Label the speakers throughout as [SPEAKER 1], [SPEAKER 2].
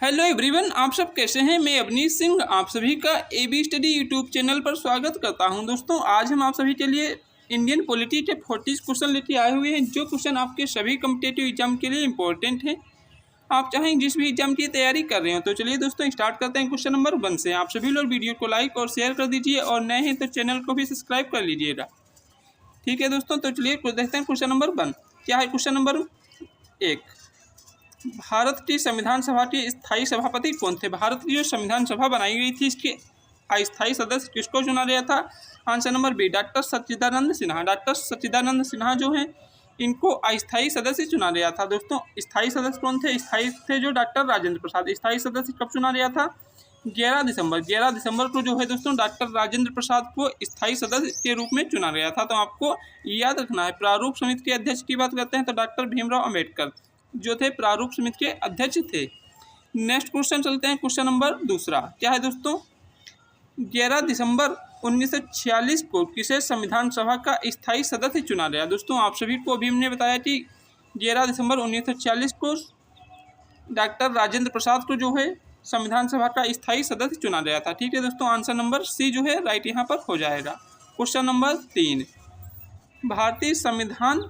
[SPEAKER 1] Hello everyone, आप सब कैसे हैं। मैं अवनीश सिंह आप सभी का एबी स्टडी यूट्यूब चैनल पर स्वागत करता हूं। दोस्तों, आज हम आप सभी के लिए इंडियन पॉलिटी के 40 क्वेश्चन लेके आए हुए हैं, जो क्वेश्चन आपके सभी कॉम्पिटिटिव एग्जाम के लिए इंपॉर्टेंट हैं। आप चाहें जिस भी एग्जाम की तैयारी कर रहे हो तो चलिए दोस्तों स्टार्ट करते हैं क्वेश्चन नंबर 1 से। आप सभी लोग वीडियो को लाइक और शेयर कर दीजिए और नए हैं तो चैनल को भी सब्सक्राइब कर लीजिएगा। ठीक है दोस्तों, तो चलिए देखते हैं क्वेश्चन नंबर 1 क्या है। क्वेश्चन नंबर 1, भारत की संविधान सभा के स्थायी सभापति कौन थे। भारत की जो संविधान सभा बनाई गई थी, इसके अस्थायी सदस्य किसको चुना गया था। आंसर नंबर बी, डॉक्टर सच्चिदानंद सिन्हा। डॉक्टर सच्चिदानंद सिन्हा जो हैं, इनको अस्थायी सदस्य चुना गया था। दोस्तों, स्थायी सदस्य कौन थे। स्थायी थे जो डॉक्टर राजेंद्र प्रसाद। स्थायी सदस्य कब चुना गया था। 11 दिसंबर को जो है दोस्तों डॉक्टर राजेंद्र प्रसाद को स्थायी सदस्य के रूप में चुना गया था। तो आपको याद रखना है। प्रारूप समिति के अध्यक्ष की बात करते हैं तो डॉक्टर भीमराव अम्बेडकर जो थे प्रारूप समिति के अध्यक्ष थे। नेक्स्ट क्वेश्चन चलते हैं। क्वेश्चन नंबर 2 क्या है दोस्तों। 11 दिसंबर 1946 को किसे संविधान सभा का स्थायी सदस्य चुना गया। दोस्तों, आप सभी को अभी हमने बताया कि 11 दिसंबर 1946 को डॉक्टर राजेंद्र प्रसाद को जो है संविधान सभा का स्थायी सदस्य चुना गया था। ठीक है दोस्तों, आंसर नंबर सी जो है राइट यहाँ पर हो जाएगा। क्वेश्चन नंबर 3, भारतीय संविधान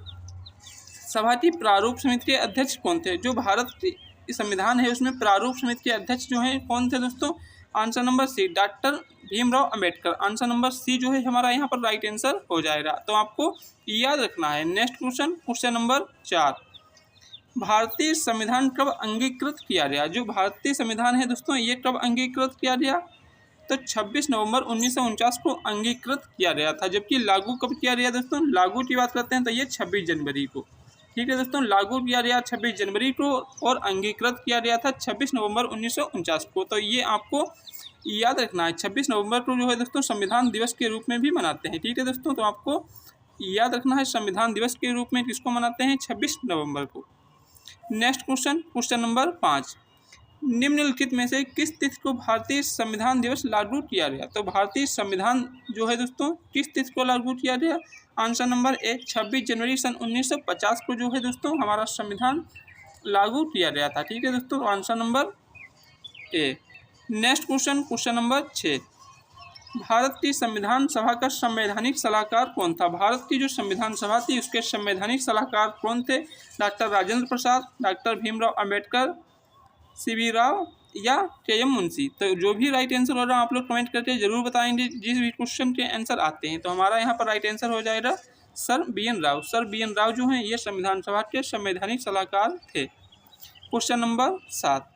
[SPEAKER 1] सभा की प्रारूप समिति के अध्यक्ष कौन थे। जो भारत की संविधान है उसमें प्रारूप समिति के अध्यक्ष जो हैं कौन थे दोस्तों। Answer number C, doctor Bhimrao Ambedkar. Answer number C जो है हमारा यहाँ पर राइट आंसर हो जाएगा। तो आपको याद रखना है। नेक्स्ट क्वेश्चन, क्वेश्चन नंबर 4, भारतीय संविधान कब अंगीकृत किया गया। जो भारतीय संविधान है दोस्तों, ये कब अंगीकृत किया गया। तो 26 नवंबर 1949 को अंगीकृत किया गया था। जबकि लागू कब किया गया दोस्तों। लागू की बात करते हैं तो ये 26 जनवरी को। ठीक है दोस्तों, लागू किया गया 26 जनवरी को और अंगीकृत किया गया था 26 नवंबर 1949 को। तो ये आपको याद रखना है। 26 नवंबर को जो है दोस्तों संविधान दिवस के रूप में भी मनाते हैं। ठीक है दोस्तों, तो आपको याद रखना है संविधान दिवस के रूप में किसको मनाते हैं, 26 नवंबर को। नेक्स्ट क्वेश्चन, क्वेश्चन नंबर 5, निम्नलिखित में से किस तिथि को भारतीय संविधान दिवस लागू किया गया। तो भारतीय संविधान जो है दोस्तों किस तिथि को लागू किया गया। आंसर नंबर ए, 26 जनवरी सन 1950 को जो है दोस्तों हमारा संविधान लागू किया गया था। ठीक है दोस्तों, तो answer number A. Next question, question number 6, Bharat की संविधान सभा का संवैधानिक सलाहकार कौन था। भारत की जो संविधान सभा थी उसके संवैधानिक सलाहकार कौन थे। Doctor Rajendra Prasad, doctor Bhimrao Ambedkar, CV Rao या के.एम. मुंशी। तो जो भी राइट आंसर होगा आप लोग कमेंट करके जरूर बताएंगे जिस भी क्वेश्चन के आंसर आते हैं। तो हमारा यहाँ पर राइट आंसर हो जाएगा sir BN. Rao. Sir BN. Rao जो हैं ये संविधान सभा के संवैधानिक सलाहकार थे। क्वेश्चन नंबर 7,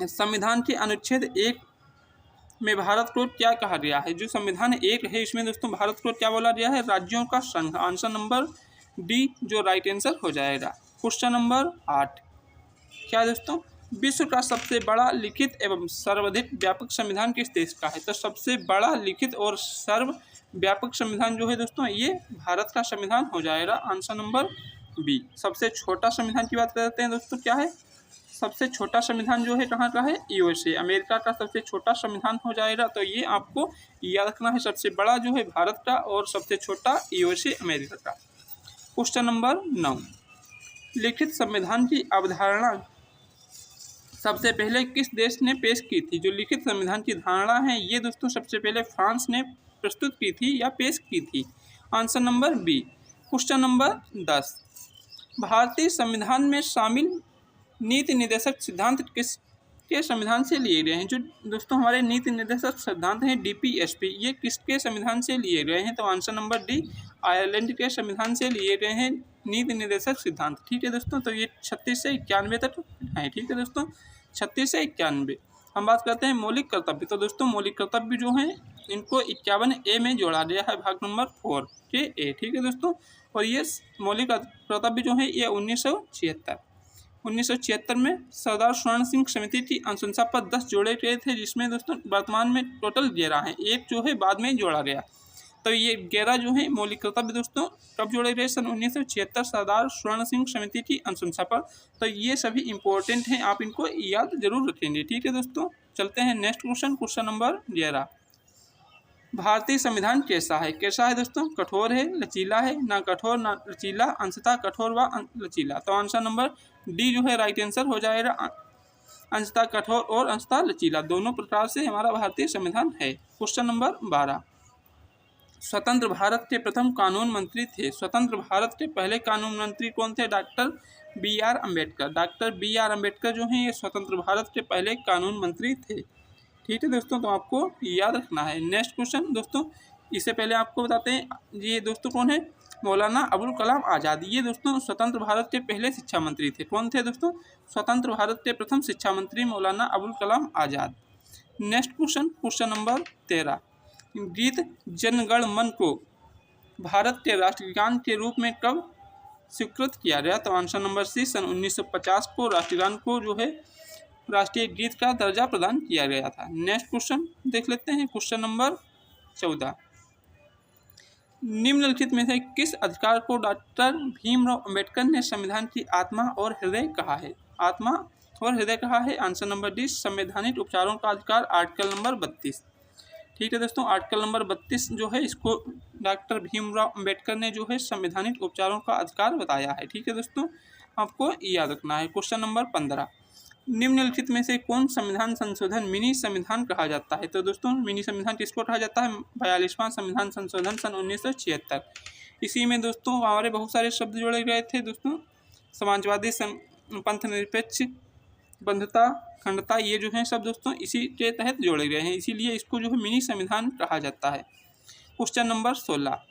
[SPEAKER 1] संविधान के अनुच्छेद 1 में भारत को क्या कहा गया है। जो संविधान 1 है इसमें दोस्तों भारत को क्या बोला गया है, राज्यों का संघ। आंसर नंबर डी जो राइट आंसर हो जाएगा। क्वेश्चन नंबर 8, क्या दोस्तों, विश्व का सबसे बड़ा लिखित एवं सर्वाधिक व्यापक संविधान किस देश का है। तो सबसे बड़ा लिखित और सर्वव्यापक संविधान जो है दोस्तों ये भारत का संविधान हो जाएगा। Answer number B. सबसे छोटा संविधान की बात करते हैं दोस्तों, क्या है सबसे छोटा संविधान जो है कहाँ का है, यूएसए अमेरिका का सबसे छोटा संविधान हो जाएगा। तो ये आपको याद रखना है, सबसे बड़ा जो है भारत का और सबसे छोटा यूएसए अमेरिका का। क्वेश्चन नंबर 9, लिखित संविधान की अवधारणा सबसे पहले किस देश ने पेश की थी। जो लिखित संविधान की धारणा है ये दोस्तों सबसे पहले फ्रांस ने प्रस्तुत की थी या पेश की थी। Answer number B. Question number 10, भारतीय संविधान में शामिल नीति निर्देशक सिद्धांत किसके संविधान से लिए गए हैं। जो दोस्तों हमारे नीति निर्देशक सिद्धांत हैं डीपीएसपी, ये किसके संविधान से लिए गए हैं। तो आंसर नंबर डी, आयरलैंड के संविधान से लिए गए हैं नीति निर्देशक सिद्धांत। ठीक है दोस्तों, तो ये 36 से 91 तक है। ठीक है दोस्तों, 36 से 91। हम बात करते हैं मौलिक कर्तव्य। तो दोस्तों मौलिक कर्तव्य जो हैं इनको 51A में जोड़ा गया है, भाग नंबर 4 के ए। ठीक है दोस्तों, और ये मौलिक कर्तव्य जो है ये 1976 में सरदार स्वर्ण सिंह समिति की अनुशंसा पर 10 जोड़े गए थे, जिसमें दोस्तों वर्तमान में टोटल 11 हैं, एक जो है बाद में जोड़ा गया। तो ये 11 जो है मौलिक कर्तव्य दोस्तों कब जोड़े गए, सन 1976 सरदार स्वर्ण सिंह समिति की अनुशंसा पर। तो ये सभी इंपॉर्टेंट हैं, आप इनको याद जरूर रखेंगे। ठीक है दोस्तों, चलते हैं नेक्स्ट क्वेश्चन, क्वेश्चन नंबर 11, भारतीय संविधान कैसा है। कैसा है दोस्तों, कठोर है, लचीला है, ना कठोर ना लचीला, अंशतः कठोर व लचीला। तो आंसर नंबर डी जो है राइट आंसर हो जाएगा। अंशतः कठोर और अंशतः लचीला, दोनों प्रकार से हमारा भारतीय संविधान है। क्वेश्चन नंबर 12, स्वतंत्र भारत के प्रथम कानून मंत्री थे। स्वतंत्र भारत के पहले कानून मंत्री कौन थे? Doctor B R Ambedkar. Doctor B R Ambedkar जो हैं ये स्वतंत्र भारत के पहले कानून मंत्री थे। ठीक है दोस्तों, तो आपको याद रखना है। नेक्स्ट क्वेश्चन दोस्तों, इससे पहले आपको बताते हैं ये दोस्तों कौन है? मौलाना अबुल कलाम आज़ाद। ये दोस्तों स्वतंत्र भारत के पहले शिक्षा मंत्री थे। कौन थे दोस्तों? स्वतंत्र भारत के प्रथम शिक्षा मंत्री Maulana Abul Kalam Azad. Next question, question number 13, गीत जन गण मन को भारत के राष्ट्रगान के रूप में कब स्वीकृत किया गया? तो आंसर नंबर सी, सन 1950 को राष्ट्रगान को जो है राष्ट्रीय गीत का दर्जा प्रदान किया गया था। नेक्स्ट क्वेश्चन देख लेते हैं, क्वेश्चन नंबर 14, निम्नलिखित में से किस अधिकार को डॉक्टर भीमराव अंबेडकर ने संविधान की आत्मा और हृदय कहा है? आत्मा और हृदय कहा है। आंसर नंबर डी, संवैधानिक उपचारों का अधिकार, आर्टिकल नंबर 32। ठीक है दोस्तों, आर्टिकल नंबर 32 जो है इसको डॉक्टर भीमराव अंबेडकर ने जो है संवैधानिक उपचारों का अधिकार बताया है। ठीक है दोस्तों, आपको याद रखना है। क्वेश्चन नंबर 15, निम्नलिखित में से कौन संविधान संशोधन मिनी संविधान कहा जाता है? तो दोस्तों मिनी संविधान किसको कहा जाता है? 42वां संविधान संशोधन सन 1976। इसी में दोस्तों हमारे बहुत सारे शब्द जोड़े गए थे दोस्तों, समाजवादी, पंथ निरपेक्ष, बंधुता, खंडता, ये जो हैं सब दोस्तों इसी के तहत जोड़े गए हैं, इसीलिए इसको जो है मिनी संविधान कहा जाता है। क्वेश्चन नंबर 16,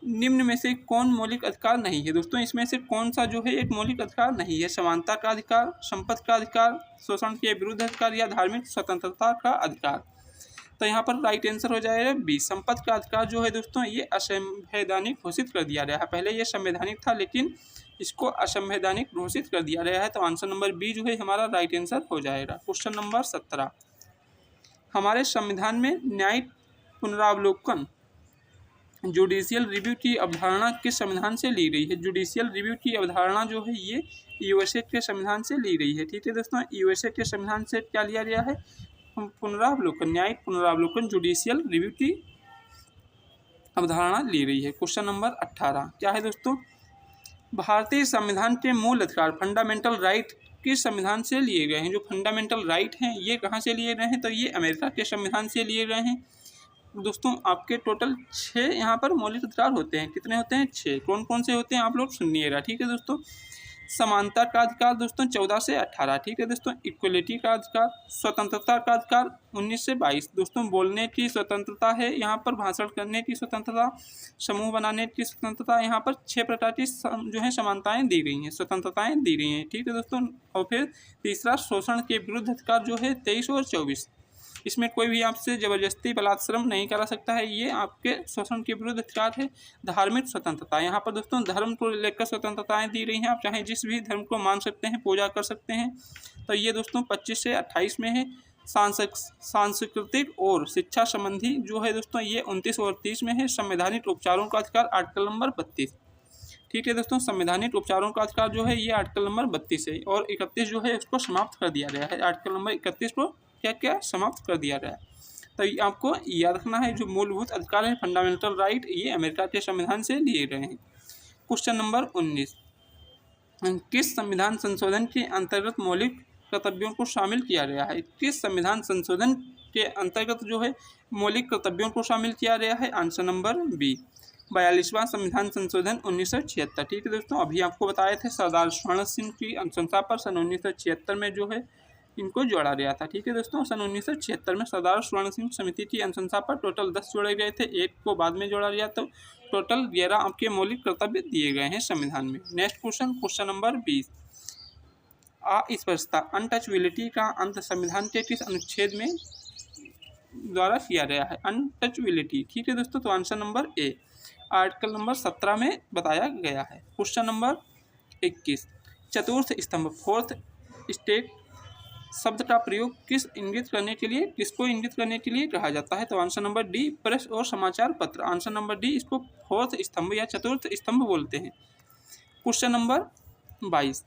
[SPEAKER 1] निम्न में से कौन मौलिक अधिकार नहीं है? दोस्तों इसमें से कौन सा जो है एक मौलिक अधिकार नहीं है? समानता का अधिकार, संपत्ति का अधिकार, शोषण के विरुद्ध अधिकार या धार्मिक स्वतंत्रता का अधिकार? तो यहाँ पर राइट आंसर हो जाएगा बी, संपत्ति का अधिकार जो है दोस्तों ये असंवैधानिक घोषित कर दिया गया है। पहले ये संवैधानिक था लेकिन इसको असंवैधानिक घोषित कर दिया गया है, तो आंसर नंबर बी जो है हमारा राइट आंसर हो जाएगा। क्वेश्चन नंबर 17, हमारे संविधान में न्यायिक पुनरावलोकन जुडिशियल रिव्यू की अवधारणा किस संविधान से ली गई है? जुडिशियल रिव्यू की अवधारणा जो है ये यूएसए के संविधान से ली गई है। ठीक है दोस्तों, यूएसए के संविधान से क्या लिया गया है? पुनरावलोकन, न्यायिक पुनरावलोकन जुडिशियल रिव्यू की अवधारणा ली गई है। क्वेश्चन नंबर 18 क्या है दोस्तों? भारतीय संविधान के मूल अधिकार फंडामेंटल राइट किस संविधान से लिए गए हैं? जो फंडामेंटल राइट हैं ये कहाँ से लिए गए हैं? तो ये अमेरिका के संविधान से लिए गए हैं। दोस्तों आपके टोटल 6 यहाँ पर मौलिक अधिकार होते हैं। कितने होते हैं? 6। कौन कौन से होते हैं आप लोग सुनिएगा। ठीक है दोस्तों, समानता का अधिकार दोस्तों 14 से 18। ठीक है दोस्तों, इक्वलिटी का अधिकार, स्वतंत्रता का अधिकार 19 से 22। दोस्तों बोलने की स्वतंत्रता है, यहाँ पर भाषण करने की स्वतंत्रता, समूह बनाने की स्वतंत्रता, यहाँ पर 6 प्रकार की जो है समानताएं दी गई हैं, स्वतंत्रताएं दी गई हैं। ठीक है दोस्तों, और फिर तीसरा शोषण के विरुद्ध अधिकार जो है 23 और 24। इसमें कोई भी आपसे जबरदस्ती बलात्श्रम नहीं करा सकता है, ये आपके शोषण के विरुद्ध अधिकार है। धार्मिक स्वतंत्रता, यहाँ पर दोस्तों धर्म को लेकर स्वतंत्रताएं दी रही हैं, आप चाहे जिस भी धर्म को मान सकते हैं, पूजा कर सकते हैं। तो ये दोस्तों 25 से 28 में है। सांस्कृतिक और शिक्षा संबंधी जो है दोस्तों ये 29 और 30 में है। संवैधानिक उपचारों का अधिकार आर्टिकल नंबर 32। ठीक है दोस्तों, संवैधानिक उपचारों का अधिकार जो है ये आर्टिकल नंबर 32 है, और 31 जो है उसको समाप्त कर दिया गया है। आर्टिकल नंबर 31 को क्या क्या समाप्त कर दिया गया है। तो ये आपको याद रखना है, जो मूलभूत अधिकार है फंडामेंटल राइट ये अमेरिका के संविधान से लिए गए हैं। क्वेश्चन नंबर 19, किस संविधान संशोधन के अंतर्गत मौलिक कर्तव्यों को शामिल किया गया है? किस संविधान संशोधन के अंतर्गत जो है मौलिक कर्तव्यों को शामिल किया गया है? आंसर नंबर बी, 42वां संविधान संशोधन 1976। ठीक है दोस्तों, अभी आपको बताए थे सरदार स्वर्ण सिंह की अनुशंसा पर सन 1976 में जो है इनको जोड़ा गया था। ठीक है दोस्तों, सन 1976 में सरदार स्वर्ण सिंह समिति की अनुशंसा पर टोटल 10 जोड़े गए थे, 1 को बाद में जोड़ा गया, तो टोटल 11 आपके मौलिक कर्तव्य दिए गए हैं संविधान में। नेक्स्ट क्वेश्चन, क्वेश्चन नंबर 20, अस्पष्टता अनटचबिलिटी का अंत संविधान के किस अनुच्छेद में द्वारा किया गया है? अनटचबिलिटी। ठीक है दोस्तों, तो answer number A, article number 17 में बताया गया है। क्वेश्चन नंबर 21, चतुर्थ स्तंभ फोर्थ स्टेट शब्द का प्रयोग किसको इंगित करने के लिए कहा जाता है? तो आंसर नंबर डी, प्रेस और समाचार पत्र। आंसर नंबर डी, इसको फोर्थ स्तंभ या चतुर्थ स्तंभ बोलते हैं। क्वेश्चन नंबर 22,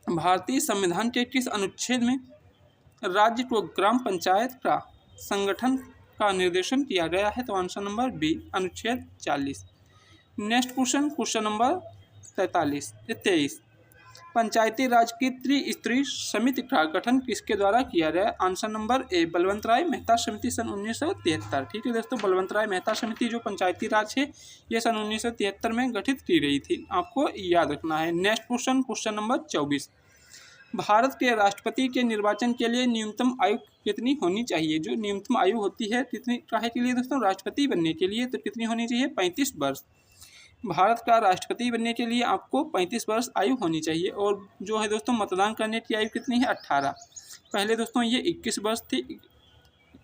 [SPEAKER 1] भारतीय संविधान के किस अनुच्छेद में राज्य को ग्राम पंचायत का संगठन का निर्देशन किया गया है? तो आंसर नंबर बी, अनुच्छेद 40। नेक्स्ट क्वेश्चन, क्वेश्चन नंबर 23, पंचायती राज की त्रिस्तरीय समिति का गठन किसके द्वारा किया गया? आंसर नंबर ए बलवंत राय मेहता समिति सन 1973। ठीक है दोस्तों, बलवंत राय मेहता समिति जो पंचायती राज है ये सन 1973 में गठित की गई थी, आपको याद रखना है। Next question, question number 24। Bharat के राष्ट्रपति के निर्वाचन के लिए न्यूनतम आयु कितनी होनी चाहिए? जो न्यूनतम आयु होती है कितनी काहे के लिए दोस्तों? राष्ट्रपति बनने के लिए, तो कितनी होनी चाहिए? 35 वर्ष। भारत का राष्ट्रपति बनने के लिए आपको 35 वर्ष आयु होनी चाहिए। और जो है दोस्तों मतदान करने की आयु कितनी है? 18। पहले दोस्तों ये 21 वर्ष थी,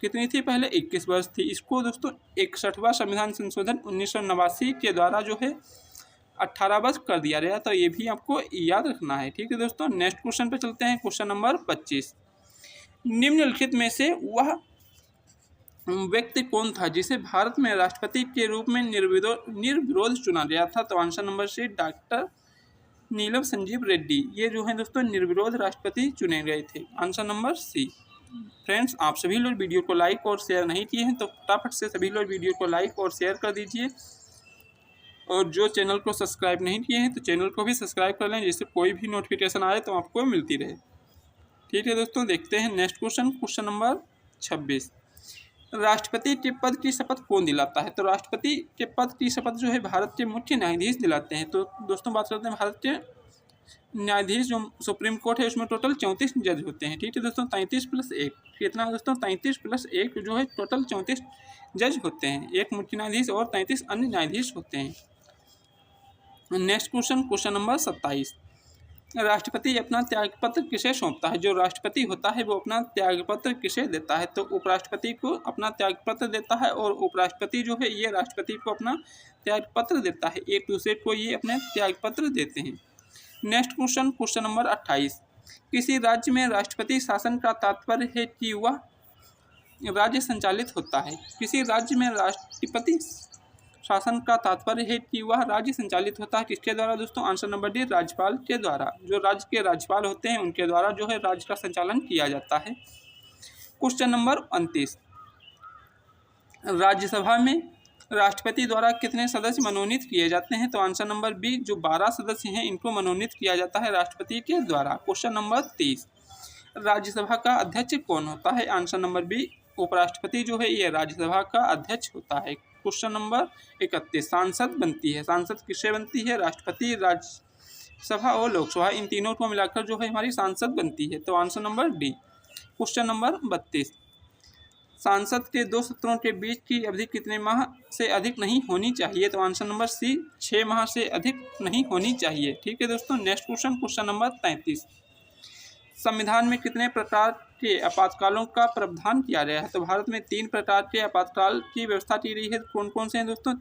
[SPEAKER 1] कितनी थी पहले? 21 वर्ष थी। इसको दोस्तों 61वां संविधान संशोधन 1989 के द्वारा जो है 18 वर्ष कर दिया गया, तो ये भी आपको याद रखना है। ठीक है दोस्तों, नेक्स्ट क्वेश्चन पे चलते हैं, क्वेश्चन नंबर 25। निम्नलिखित में से वह व्यक्ति कौन था जिसे भारत में राष्ट्रपति के रूप में निर्विरोध चुना गया था? तो आंसर नंबर सी डॉक्टर नीलम संजीव रेड्डी, ये जो है दोस्तों निर्विरोध राष्ट्रपति चुने गए थे। आंसर नंबर सी। फ्रेंड्स, आप सभी लोग वीडियो को लाइक और शेयर नहीं किए हैं तो फटाफट से सभी लोग वीडियो को लाइक और शेयर कर दीजिए, और जो चैनल को सब्सक्राइब नहीं किए हैं तो चैनल को भी सब्सक्राइब कर लें, जिससे कोई भी नोटिफिकेशन आए तो आपको मिलती रहे। ठीक है दोस्तों, देखते हैं नेक्स्ट क्वेश्चन, क्वेश्चन नंबर 26। राष्ट्रपति के पद की शपथ कौन दिलाता है? तो राष्ट्रपति के पद की शपथ जो है भारत के मुख्य न्यायाधीश दिलाते हैं। तो दोस्तों बात करते हैं भारत के न्यायाधीश, जो सुप्रीम कोर्ट है उसमें टोटल 34 जज होते हैं। ठीक है दोस्तों, 33 + 1 कितना दोस्तों? 33 + 1 जो है टोटल 34 जज होते हैं। एक मुख्य न्यायाधीश और 33 अन्य न्यायाधीश होते हैं। Next question, question number 27। राष्ट्रपति अपना त्यागपत्र किसे सौंपता है? जो राष्ट्रपति होता है वो अपना त्यागपत्र किसे देता है? तो उपराष्ट्रपति को अपना त्यागपत्र देता है, और उपराष्ट्रपति जो है ये राष्ट्रपति को अपना त्यागपत्र देता है। एक दूसरे को ये अपने त्यागपत्र देते हैं। Next question, question number 28। किसी राज्य में राष्ट्रपति शासन का तात्पर्य है कि वह राज्य संचालित होता है। किसी राज्य में राष्ट्रपति शासन का तात्पर्य है कि वह राज्य संचालित होता है किसके द्वारा दोस्तों? आंसर नंबर डी राज्यपाल के द्वारा। जो राज्य के राज्यपाल होते हैं उनके द्वारा जो है राज्य का संचालन किया जाता है। Question number 29। राज्यसभा में राष्ट्रपति द्वारा कितने सदस्य मनोनीत किए जाते हैं? तो आंसर नंबर बी जो 12 सदस्य हैं इनको मनोनीत किया जाता है राष्ट्रपति के द्वारा। Question number 30। राज्यसभा का अध्यक्ष कौन होता है? आंसर नंबर बी उपराष्ट्रपति जो है ये राज्यसभा का अध्यक्ष होता है। Question number 31। सांसद बनती है, सांसद किससे बनती है? राष्ट्रपति, राज्यसभा और लोकसभा, इन तीनों को मिलाकर जो है हमारी सांसद बनती है। तो answer number D. Question number 32। सांसद के 2 सत्रों के बीच की अवधि कितने माह से अधिक नहीं होनी चाहिए? तो आंसर नंबर सी 6 माह से अधिक नहीं होनी चाहिए। ठीक है दोस्तों, नेक्स्ट क्वेश्चन, क्वेश्चन नंबर 33। संविधान में कितने प्रकार के आपातकालों का प्रावधान किया गया है? तो भारत में 3 प्रकार के आपातकाल की व्यवस्था की गई है। कौन कौन से हैं दोस्तों?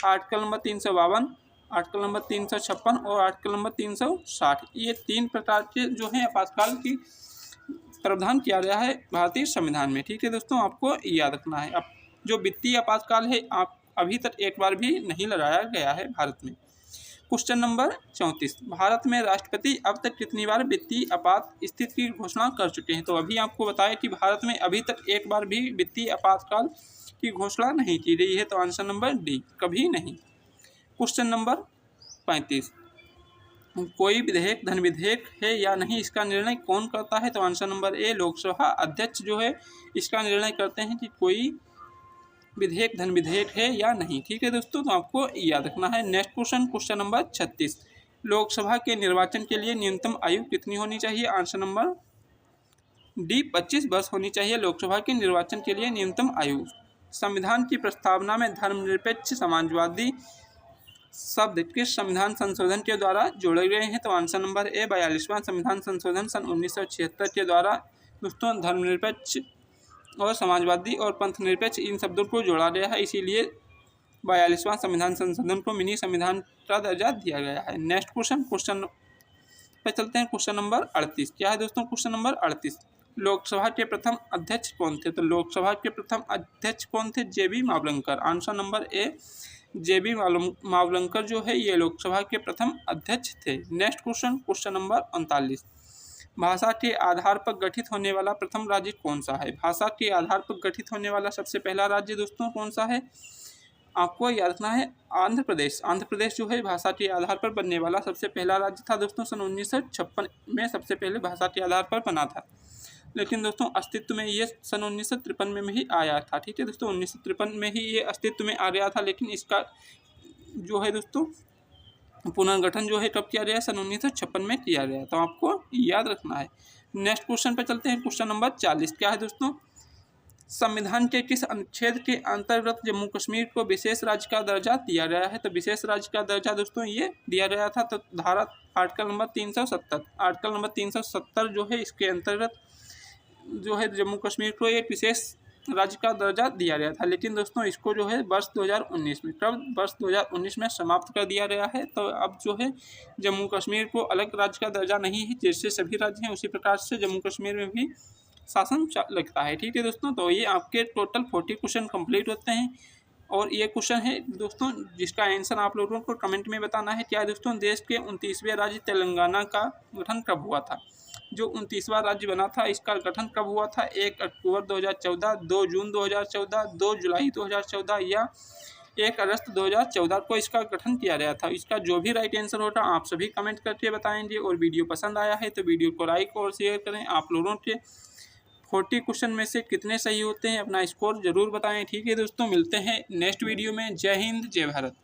[SPEAKER 1] आर्टिकल नंबर 352, आर्टिकल नंबर 356 और आर्टिकल नंबर 360। ये 3 प्रकार के जो हैं आपातकाल की प्रावधान किया गया है भारतीय संविधान में। ठीक है दोस्तों, आपको याद रखना है। अब जो वित्तीय आपातकाल है आप अभी तक एक बार भी नहीं लगाया गया है भारत में। Question number 34। भारत में राष्ट्रपति अब तक कितनी बार वित्तीय आपात स्थिति की घोषणा कर चुके हैं? तो अभी आपको बताया कि भारत में अभी तक एक बार भी वित्तीय आपातकाल की घोषणा नहीं की गई है। तो आंसर नंबर डी कभी नहीं। Question number 35। कोई विधेयक धन विधेयक है या नहीं इसका निर्णय कौन करता है? तो आंसर नंबर ए लोकसभा अध्यक्ष जो है इसका निर्णय करते हैं कि कोई विधेयक धन विधेयक है या नहीं। ठीक है दोस्तों, तो आपको याद रखना है। Next question, question number 36। Lok Sabha के निर्वाचन के लिए न्यूनतम आयु कितनी होनी चाहिए? आंसर नंबर डी 25 वर्ष होनी चाहिए लोकसभा के निर्वाचन के लिए न्यूनतम आयु। संविधान की प्रस्तावना में धर्मनिरपेक्ष समाजवादी शब्द किस संविधान संशोधन के द्वारा जोड़े गए हैं? तो आंसर नंबर ए 42वां संविधान संशोधन सन 1976 के द्वारा दोस्तों धर्मनिरपेक्ष और समाजवादी और पंथ निरपेक्ष इन शब्दों को जोड़ा गया है, इसीलिए 42वां संविधान संशोधन को मिनी संविधान का दर्जा दिया गया है। नेक्स्ट क्वेश्चन, क्वेश्चन पे चलते हैं, क्वेश्चन नंबर 38। क्या है दोस्तों? Question number 38। लोकसभा के प्रथम अध्यक्ष कौन थे? तो लोकसभा के प्रथम अध्यक्ष कौन थे? JB Mavalankar. Answer number A JB Mavalankar जो है ये लोकसभा के प्रथम अध्यक्ष थे। Next question, question number 39। भाषा के आधार पर गठित होने वाला प्रथम राज्य कौन सा है? भाषा के आधार पर गठित होने वाला सबसे पहला राज्य दोस्तों कौन सा है? आपको याद रखना है आंध्र प्रदेश। आंध्र प्रदेश जो है भाषा के आधार पर बनने वाला सबसे पहला राज्य था दोस्तों। सन 1956 में सबसे पहले भाषा के आधार पर बना था, लेकिन दोस्तों अस्तित्व में ये सन 1953 में ही आया था। ठीक है दोस्तों, 1953 में ही ये अस्तित्व में आ गया था, लेकिन इसका जो है दोस्तों पुनर्गठन जो है कब किया गया? सन 1956 में किया गया, तो आपको याद रखना है। नेक्स्ट क्वेश्चन पे चलते हैं। क्वेश्चन नंबर 40 क्या है दोस्तों? संविधान के किस अनुच्छेद के अंतर्गत जम्मू कश्मीर को विशेष राज्य का दर्जा दिया गया है? तो विशेष राज्य का दर्जा दोस्तों ये दिया गया था, तो धारा आर्टिकल नंबर 370। आर्टिकल नंबर 370 जो है इसके अंतर्गत जो है जम्मू कश्मीर को एक विशेष राज्य का दर्जा दिया गया था, लेकिन दोस्तों इसको जो है वर्ष 2019 में, कब? वर्ष 2019 में समाप्त कर दिया गया है। तो अब जो है जम्मू कश्मीर को अलग राज्य का दर्जा नहीं है, जैसे सभी राज्य हैं उसी प्रकार से जम्मू कश्मीर में भी शासन लगता है। ठीक है दोस्तों, तो ये आपके टोटल 40 क्वेश्चन कंप्लीट होते हैं। और ये क्वेश्चन है दोस्तों जिसका आंसर आप लोगों को कमेंट में बताना है। क्या दोस्तों? देश के 29वें राज्य तेलंगाना का गठन कब हुआ था? जो 29वां राज्य बना था इसका गठन कब हुआ था? 1 अक्टूबर 2014, 2 जून 2014, 2 जुलाई 2014 या 1 अगस्त 2014 को इसका गठन किया गया था। इसका जो भी राइट आंसर होगा आप सभी कमेंट करके बताएंगे। और वीडियो पसंद आया है तो वीडियो को लाइक और शेयर करें। आप लोगों के 40 क्वेश्चन में से कितने सही होते हैं अपना स्कोर जरूर बताएं। ठीक है दोस्तों, मिलते हैं नेक्स्ट वीडियो में। जय हिंद, जय भारत।